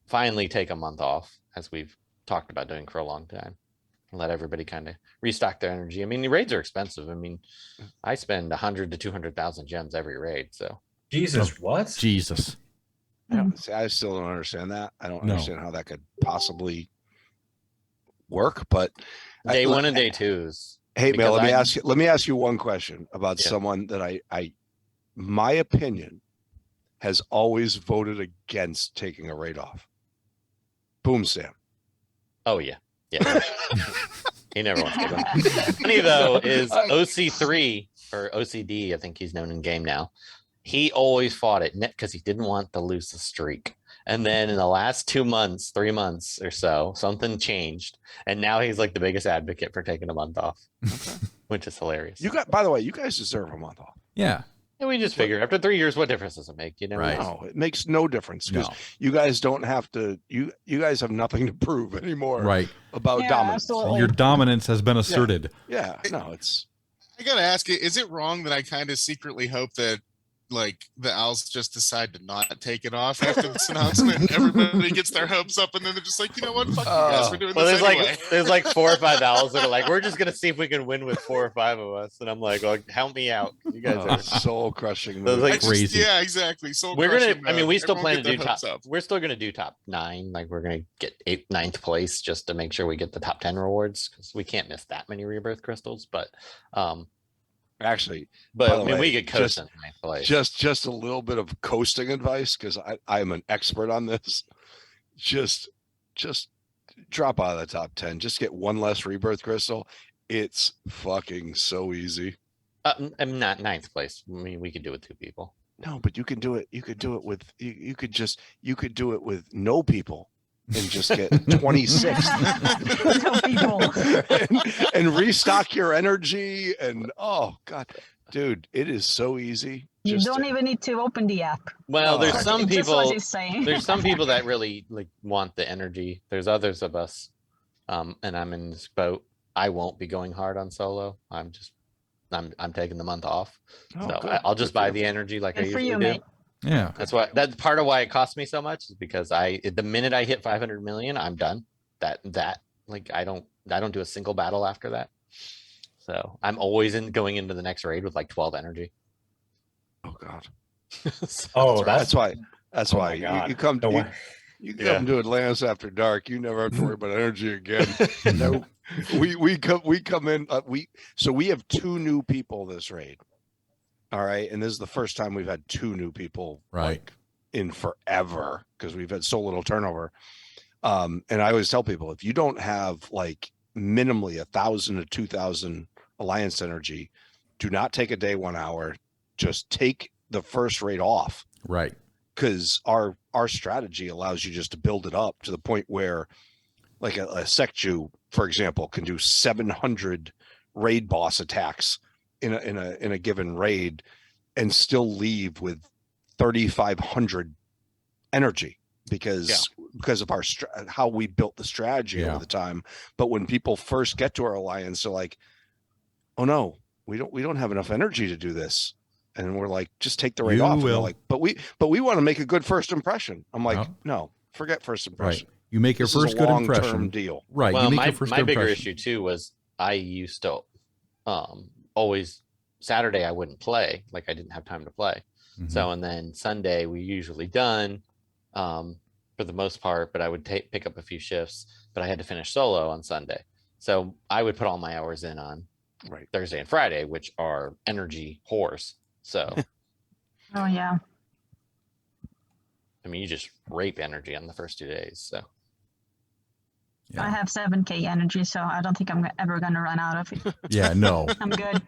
finally take a month off, as we've talked about doing for a long time. Let everybody kind of restock their energy. I mean, the raids are expensive. I mean, I spend 100 to 200,000 gems every raid. So Jesus, what? Jesus. Yeah, see, I still don't understand that. I don't No. understand how that could possibly work. But day one and day twos. hey, Bill, because let me ask you one question about Yeah. someone that I my opinion has always voted against taking a raid off. Boom Sam. Oh yeah, yeah. He never wants to go. Funny though is OC3 or OCD, I think he's known in game now. He always fought it because he didn't want to lose the streak. And then in the last 2 months, 3 months or so, something changed, and now he's like the biggest advocate for taking a month off, which is hilarious. By the way, you guys deserve a month off. Yeah. And we just figure after 3 years, what difference does it make? Right. No, it makes no difference because No. you guys don't have to. You guys have nothing to prove anymore Right. about Yeah, dominance. absolutely. Your dominance has been asserted. Yeah, no, it's I gotta ask you, is it wrong that I kind of secretly hope that like the owls just decide to not take it off after this announcement? Everybody gets their hopes up, and then they're just like, you know what, fuck you guys, we're doing Well, this there's anyway. there's like 4 or 5 owls that are like, we're just gonna see if we can win with 4 or 5 of us, and I'm like, well, help me out, you guys are. soul crushing. Those, like, I just- crazy. yeah, exactly. So We're gonna. I mean, we still plan to do top. Up. We're still gonna do top 9. Like we're gonna get 8th, 9th place just to make sure we get the top 10 rewards because we can't miss that many rebirth crystals. But Actually, but By I the mean, way, we could coast in 9th place. just a little bit of coasting advice because I'm an expert on this. Just drop out of the top 10. Just get one less rebirth crystal. It's fucking so easy. I'm not ninth place. I mean, we could do it 2 people. No, but you can do it. You could do it with you could do it with no people and just get 26 No people. and restock your energy. And oh god, dude, it is so easy. You Just don't even need to open the app. Well, there's Oh. some It's just what people. he's saying. There's some people that really like want the energy. There's others of us, and I'm in this boat. I won't be going hard on solo. I'm taking the month off, Oh, so good. I'll just Good for buy you. the energy like I Good for usually you, do. mate. Yeah. That's part of why it costs me so much is because the minute I hit 500 million, I'm done. That like I don't do a single battle after that. So I'm always going into the next raid with like 12 energy. Oh god. So- Oh, That's why. That's oh why my you God. come The you, one- you Yeah. come to Atlantis after dark. You never have to worry about energy again. No. we come in. We have 2 new people this raid. All right, and this is the first time we've had 2 new people Right. like in forever because we've had so little turnover. And I always tell people if you don't have like minimally 1,000 to 2,000 alliance energy, do not take a day 1 hour. Just take the first raid off Right. because our strategy allows you just to build it up to the point where like a Sekju, for example, can do 700 raid boss attacks in a given raid and still leave with 3,500 energy because of our how we built the strategy Yeah. over the time. But when people first get to our alliance, they're like, oh no, we don't have enough energy to do this. And we're like, just take the raid You off. And they're will. like, but we want to make a good first impression. I'm like, Yeah. no, forget first Right. impression. You make your This is first a good long-term impression. deal. Right. Well, you make my your first my good bigger impression. issue too was I used to always Saturday I wouldn't play, like I didn't have time to play. Mhm. So and then Sunday we usually done for the most part, but I would pick up a few shifts, but I had to finish solo on Sunday. So I would put all my hours in on Right. Thursday and Friday, which are energy whores. So Oh yeah. I mean, you just rape energy on the first 2 days. So Yeah. I have 7k energy, so I don't think I'm ever gonna run out of it. Yeah. No. I'm good.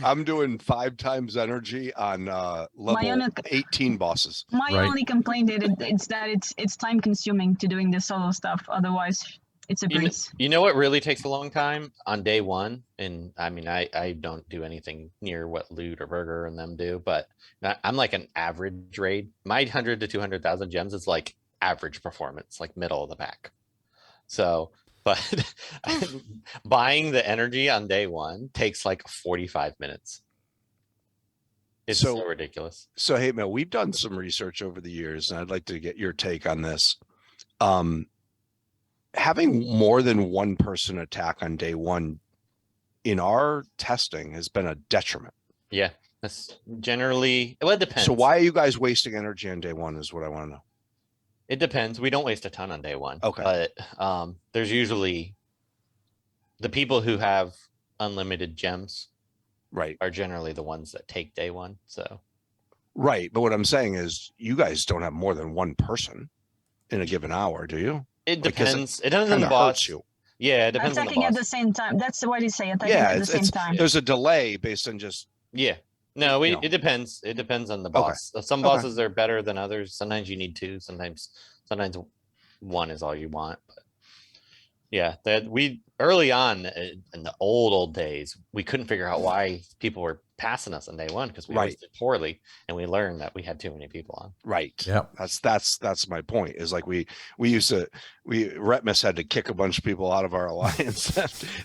I'm doing 5 times energy on level only- 18 bosses. My Right. only complaint is that it's time consuming to doing the solo stuff. Otherwise, it's a breeze. you know what really takes a long time on day 1, and I mean I don't do anything near what Loot or Burger and them do, but I'm like an average raid. My 100 to 200,000 gems is like average performance, like middle of the pack. So, but buying the energy on day 1 takes like 45 minutes. It's so ridiculous. So Hatemael, we've done some research over the years, and I'd like to get your take on this. Having more than one person attack on day 1 in our testing has been a detriment. Yeah, that's generally, well, it depends. So why are you guys wasting energy on day 1 is what I want to know. It depends. We don't waste a ton on day 1. Okay. But there's usually the people who have unlimited gems Right. are generally the ones that take day 1. So Right. But what I'm saying is you guys don't have more than one person in a given hour, do you? it Like, 'cause depends. It depends on the Kinda boss. hurts you. Yeah, it depends on the Attacking at boss. the same time. That's what you say. Attacking Yeah, at the same time. there's a delay based on just Yeah. No, You know. it depends. It depends on the boss. Some Okay. bosses are better than others. Sometimes you need 2. Sometimes one is all you want. But yeah, that we early on in the old days, we couldn't figure out why people were passing us on day 1 because we always Right. did poorly, and we learned that we had too many people on. right. Yep. That's my point. Is like Retpmus had to kick a bunch of people out of our alliance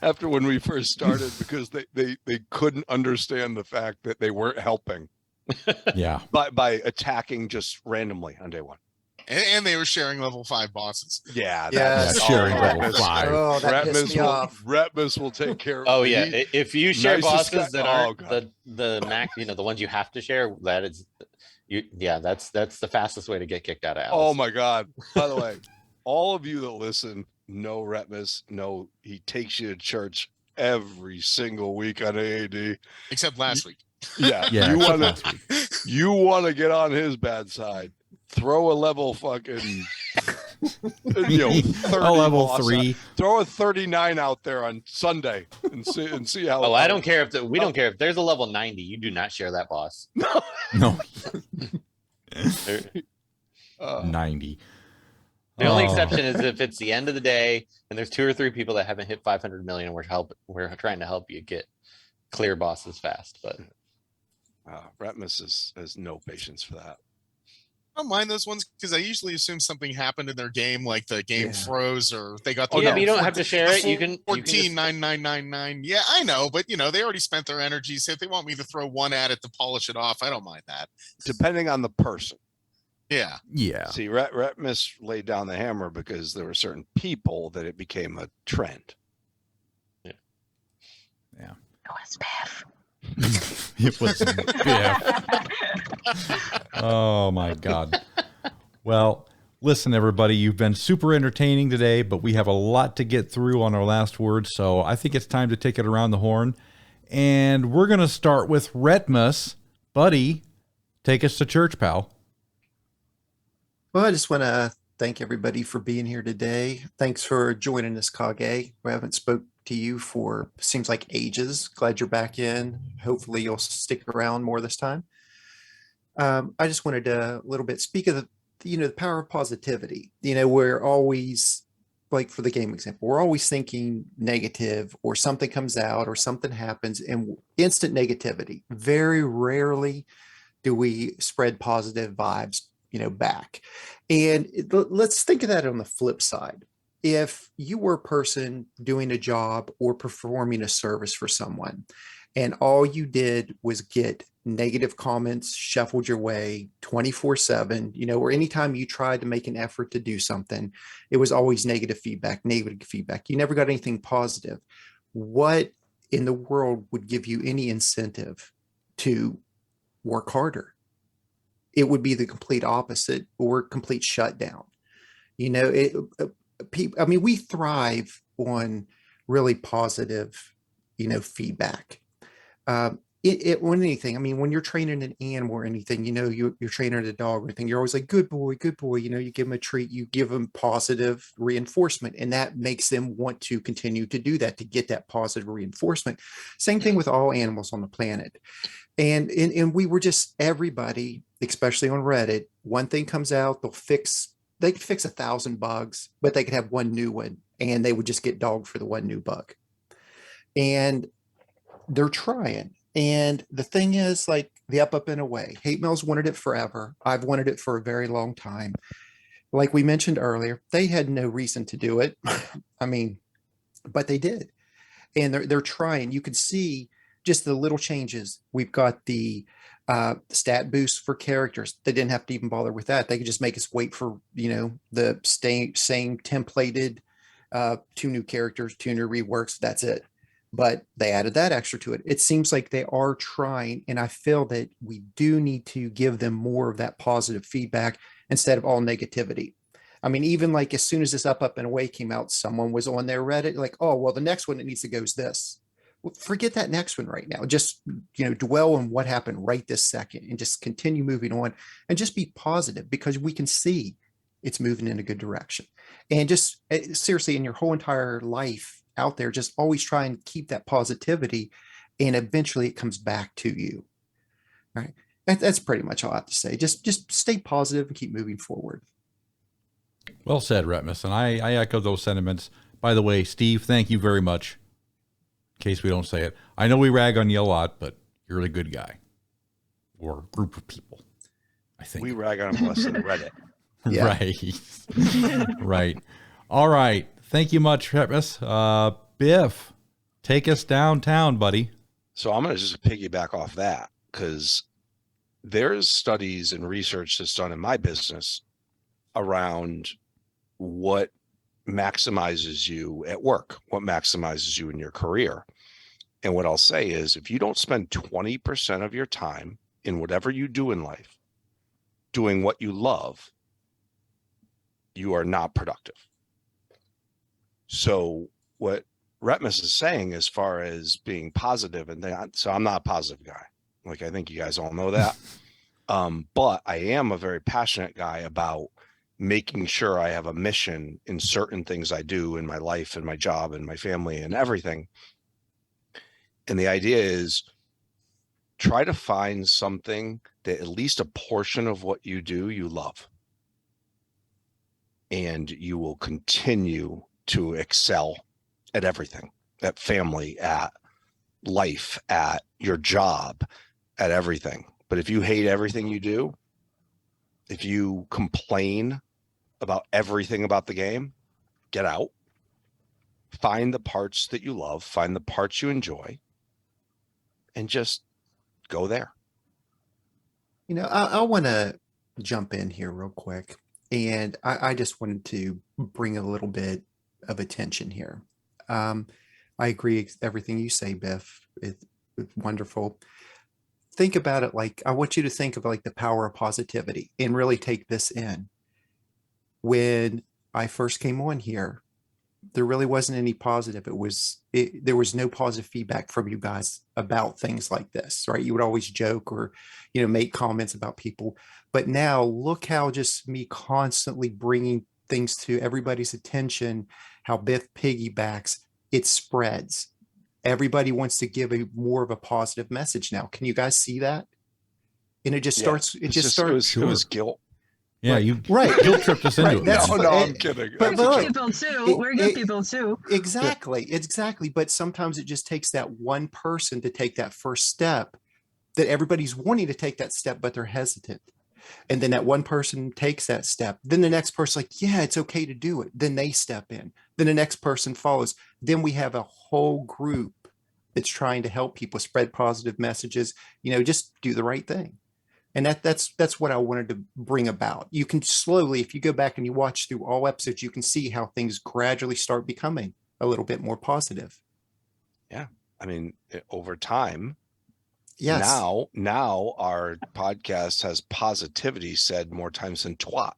after when we first started because they couldn't understand the fact that they weren't helping Yeah. by attacking just randomly on day 1. And they were sharing level 5 bosses. Yeah. Yes. Yeah, sharing level Retpmus- 5. Oh, that pissed me off. Retpmus will take care of Oh yeah, if you share nicest bosses guy- that oh, aren't God. the max, the ones you have to share, that is, that's the fastest way to get kicked out of Alice. Oh my God. By the way, all of you that listen know Retpmus, know he takes you to church every single week on AAD. Except last week. Yeah. Yeah. you except want last to week. you want to get on his bad side. Throw a level fucking You know, 30 A level loss. 3. Throw a 39 out there on Sunday and see how. Oh, I don't care if we don't care if there's a level 90. You do not share that boss. No, There- 90. The only Oh. exception is if it's the end of the day and there's 2 or 3 people that haven't hit 500 million, and we're trying to help you get clear bosses fast. But Retpmus has no patience for that. I don't mind those ones because I usually assume something happened in their game, like the game Yeah. froze or they got. oh, the yeah, but you don't have to share it. the You can 14,999. Yeah, I know, but you know they already spent their energy. So if they want me to throw one at it to polish it off, I don't mind that. Depending on the person. Yeah, Yeah. See, Retpmus laid down the hammer because there were certain people that it became a trend. It was Biff. Oh my God. Well, listen, everybody, you've been super entertaining today, but we have a lot to get through on our last word. So I think it's time to take it around the horn. And we're going to start with Retpmus. Buddy, take us to church, pal. Well, I just want to thank everybody for being here today. Thanks for joining us, Kage. We haven't spoke to you for seems like ages. Glad you're back in. Hopefully you'll stick around more this time. I just wanted to a little bit speak of the power of positivity. We're always, like for the game example, we're always thinking negative, or something comes out or something happens and instant negativity. Very rarely do we spread positive vibes back. And let's think of that on the flip side. If you were a person doing a job or performing a service for someone, and all you did was get negative comments shuffled your way 24/7, or anytime you tried to make an effort to do something, it was always negative feedback. You never got anything positive. What in the world would give you any incentive to work harder? It would be the complete opposite, or complete shutdown. We thrive on really positive, feedback. On anything. When you're training an animal or anything, you're training a dog or anything, you're always like, good boy, good boy. You give them a treat, you give them positive reinforcement, and that makes them want to continue to do that, to get that positive reinforcement. Same thing with all animals on the planet. And we were just, everybody, especially on Reddit, one thing comes out, they could fix 1,000 bugs, but they could have one new one, and they would just get dogged for the one new bug. And they're trying. And the thing is, like, the up and away. Hatemael's wanted it forever. I've wanted it for a very long time. Like we mentioned earlier, they had no reason to do it. But they did. And they're trying. You can see just the little changes. We've got the stat boost for characters. They didn't have to even bother with that. They could just make us wait for the same templated 2 new characters, 2 new reworks. That's it. But they added that extra to it. It seems like they are trying, and I feel that we do need to give them more of that positive feedback instead of all negativity. Even like as soon as this up and away came out, someone was on their Reddit like, oh, well, the next one that needs to go is this. Well, forget that next one right now. Just, dwell on what happened right this second and just continue moving on and just be positive, because we can see it's moving in a good direction. And just seriously, in your whole entire life out there, just always try and keep that positivity, and eventually it comes back to you. All right. That's pretty much all I have to say. Just stay positive and keep moving forward. Well said, Retpmus. And I echo those sentiments. By the way, Steve, thank you very much. In case we don't say it, I know we rag on you a lot, but you're a good guy, or group of people, I think. We rag on them less than Reddit. Yeah. Right. Right. All right. Thank you much, Retpmus. Biff, take us downtown, buddy. So I'm going to just piggyback off that, because there's studies and research that's done in my business around what maximizes you at work, what maximizes you in your career. And what I'll say is, if you don't spend 20% of your time in whatever you do in life doing what you love, you are not productive. So what Retpmus is saying, as far as being positive, and so I'm not a positive guy. I think you guys all know that. But I am a very passionate guy about making sure I have a mission in certain things I do in my life and my job and my family and everything. And the idea is try to find something that at least a portion of what you do, you love. And you will continue to excel at everything, at family, at life, at your job, at everything. But if you hate everything you do, if you complain about everything about the game, get out, find the parts that you love, find the parts you enjoy, and just go there. You know, I want to jump in here real quick. And I just wanted to bring a little bit of attention here. I agree with everything you say, Biff. It's wonderful. Think about it like, I want you to think of like the power of positivity and really take this in. When I first came on here, there really wasn't any positive. There was no positive feedback from you guys about things like this, right? You would always joke or, make comments about people. But now look how just me constantly bringing things to everybody's attention, how Biff piggybacks, it spreads. Everybody wants to give more of a positive message now. Can you guys see that? And it just starts, it was guilt. Yeah, right. you guilt tripped us into it. That's No, I'm kidding. But We're look, good people too. We're good people too. Exactly. But sometimes it just takes that one person to take that first step that everybody's wanting to take that step, but they're hesitant. And then that one person takes that step. Then the next person like, yeah, it's okay to do it. Then they step in. Then the next person follows. Then we have a whole group that's trying to help people spread positive messages, just do the right thing. And that's what I wanted to bring about. You can slowly, if you go back and you watch through all episodes, you can see how things gradually start becoming a little bit more positive. Yeah. I mean, over time, yes. Now our podcast has positivity said more times than twat,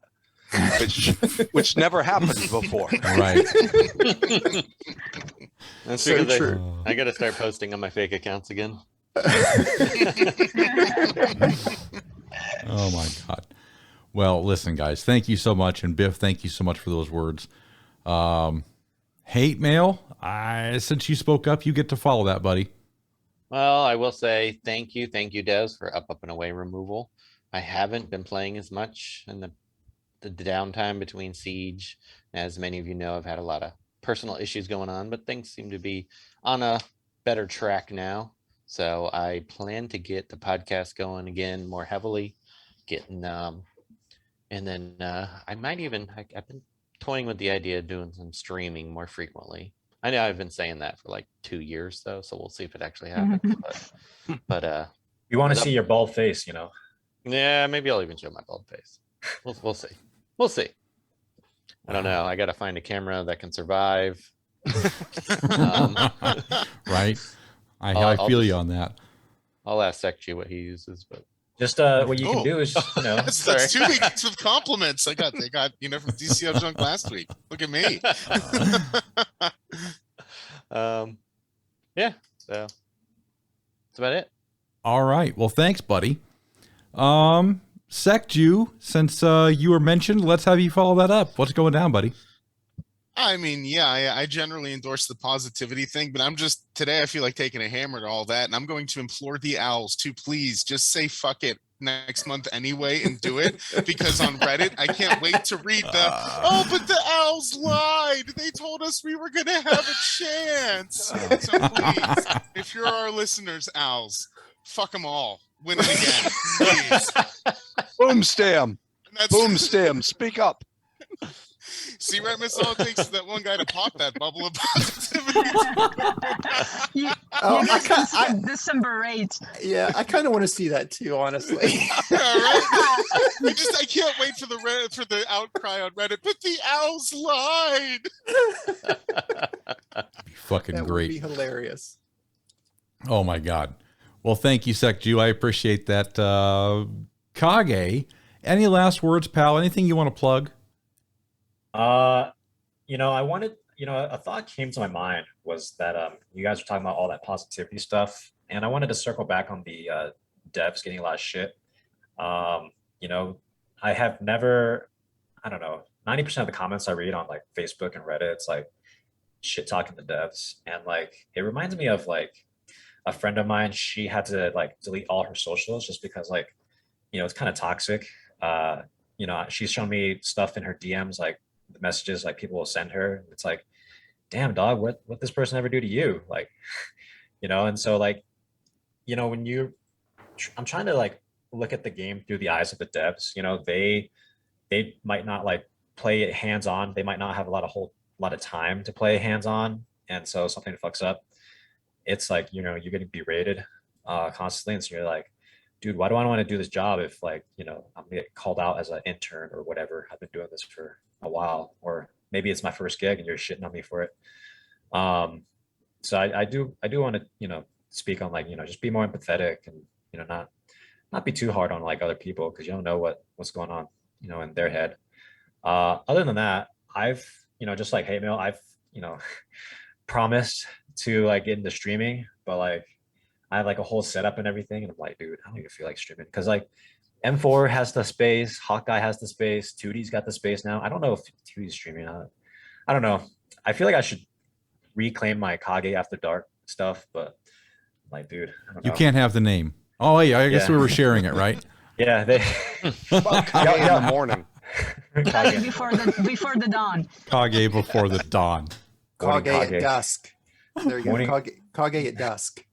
which never happened before. Right. That's So because true. I got to start posting on my fake accounts again. Oh my God. Well, listen, guys, thank you so much. And Biff, thank you so much for those words. Hatemael, since you spoke up, you get to follow that, buddy. Well, I will say thank you, Des, for up and away removal. I haven't been playing as much in the downtime between Siege. As many of you know, I've had a lot of personal issues going on, but things seem to be on a better track now. So I plan to get the podcast going again more heavily, and then I might even, I've been toying with the idea of doing some streaming more frequently. I know I've been saying that for like 2 years though, so we'll see if it actually happens. But You want to see your bald face, yeah, maybe I'll even show my bald face. We'll see. We'll see. I don't know. I got to find a camera that can survive. Right. I feel you on that. I'll ask Sekju what he uses, but just what you can do is just, that's 2 weeks of compliments I got from DCL Junk last week. Look at me. Yeah, so that's about it. All right. Well, thanks, buddy. Sekju, since you were mentioned, let's have you follow that up. What's going down, buddy? I mean, yeah, I generally endorse the positivity thing, but today I feel like taking a hammer to all that, and I'm going to implore the owls to please just say fuck it next month anyway and do it, because on Reddit, I can't wait to read but the owls lied. They told us we were going to have a chance. So please, if you're our listeners, owls, fuck them all. Win it again, please. Boom stam. Boom stam. Speak up. See, Retpmus, all it takes is that one guy to pop that bubble of positivity. You guys can skip December 8th. Yeah, I kind of want to see that too, honestly. Yeah, right? I can't wait for the outcry on Reddit, but the owls lied. Be fucking That great. would be hilarious. Oh my God. Well, thank you, Sekju. I appreciate that. Kage, any last words, pal? Anything you want to plug? I wanted, a thought came to my mind was that you guys were talking about all that positivity stuff, and I wanted to circle back on the devs getting a lot of shit. I I don't know, 90% of the comments I read on like Facebook and Reddit, it's like shit talking the devs. And like it reminds me of like a friend of mine, she had to like delete all her socials just because like, it's kind of toxic. She's shown me stuff in her DMs, like the messages like people will send her. It's like, damn dog, what this person ever do to you? Like, and so like, when I'm trying to like look at the game through the eyes of the devs, they might not like play it hands on. They might not have a lot of time to play hands on. And so something fucks up. It's like, you're getting berated constantly. And so you're like, dude, why do I want to do this job if like, I'm gonna get called out as an intern or whatever. I've been doing this for a while, or maybe it's my first gig and you're shitting on me for it. So I do want to, speak on like, just be more empathetic and, not be too hard on like other people, because you don't know what's going on, in their head. Other than that, I've, just like Hatemael, I've, promised to like get into streaming, but like I have like a whole setup and everything, and I'm like, dude, I don't even feel like streaming, because like M4 has the space, Hawkeye has the space, 2D's got the space now. I don't know if 2D's streaming. I don't know. I feel like I should reclaim my Kage After Dark stuff, but like, dude, I don't know. You can't have the name. Oh, yeah, I guess we were sharing it, right? Yeah, they About Kage in the morning. Kage before the dawn. Kage before the dawn. Kage at Kage. dusk. There you Morning. go. Kage at dusk.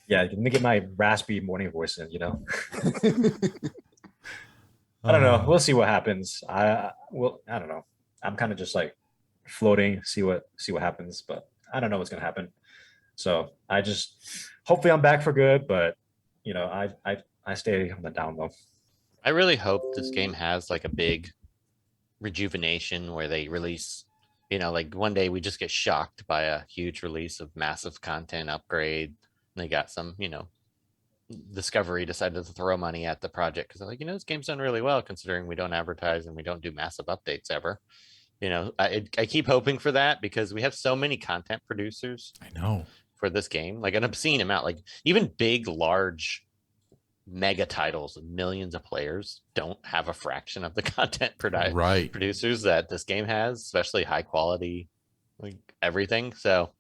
Yeah, let me get my raspy morning voice in, I don't know. We'll see what happens. I don't know. I'm kind of just like floating, see what happens, but I don't know what's gonna happen. So I just hopefully I'm back for good, but I stay on the down low. I really hope this game has like a big rejuvenation where they release, like one day we just get shocked by a huge release of massive content upgrade. They got some, Discovery decided to throw money at the project because they're like, this game's done really well considering we don't advertise and we don't do massive updates ever. I keep hoping for that because we have so many content producers. I know. For this game, like an obscene amount, like even big, large, mega titles with millions of players don't have a fraction of the content producers that this game has, especially high quality, like everything. So,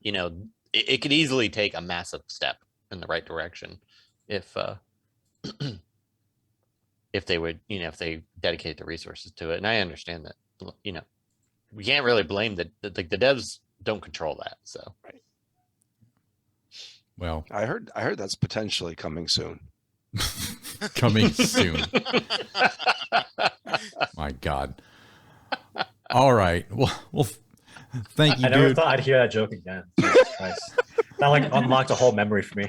it could easily take a massive step in the right direction if they would, if they dedicate the resources to it. And I understand that, we can't really blame the devs don't control that. So. Right. Well, I heard that's potentially coming soon. Coming soon. My God. All right. Well, thank you, I never dude. thought I'd hear that joke again. Jesus Christ. That like unlocked a whole memory for me.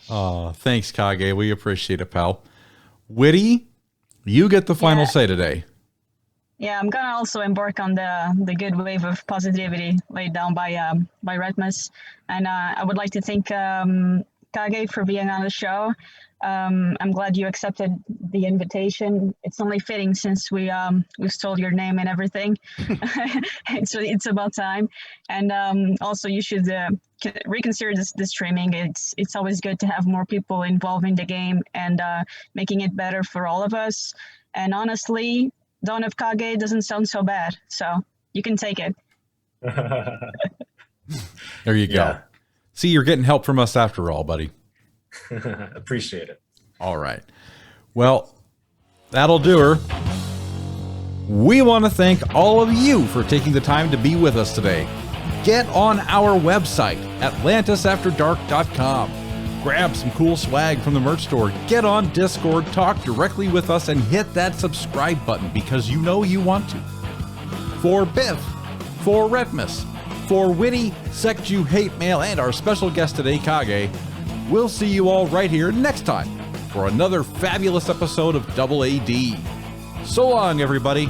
Oh, thanks, Kage. We appreciate it, pal. Witty, you get the final say today. Yeah, I'm gonna also embark on the good wave of positivity laid down by Retpmus, and I would like to thank Kage for being on the show. I'm glad you accepted the invitation. It's only fitting since we stole your name and everything, so it's about time. And also, you should reconsider the streaming. It's always good to have more people involved in the game and making it better for all of us. And honestly, Dawn of Kage doesn't sound so bad, so you can take it. There you go. Yeah. See, you're getting help from us after all, buddy. Appreciate it. All right. Well, that'll do her. We want to thank all of you for taking the time to be with us today. Get on our website, atlantisafterdark.com. Grab some cool swag from the merch store. Get on Discord, talk directly with us, and hit that subscribe button because you know you want to. For Biff, for Retpmus, for Witty, Sekju, Hatemael, and our special guest today, Kage, we'll see you all right here next time for another fabulous episode of Double AD. So long, everybody.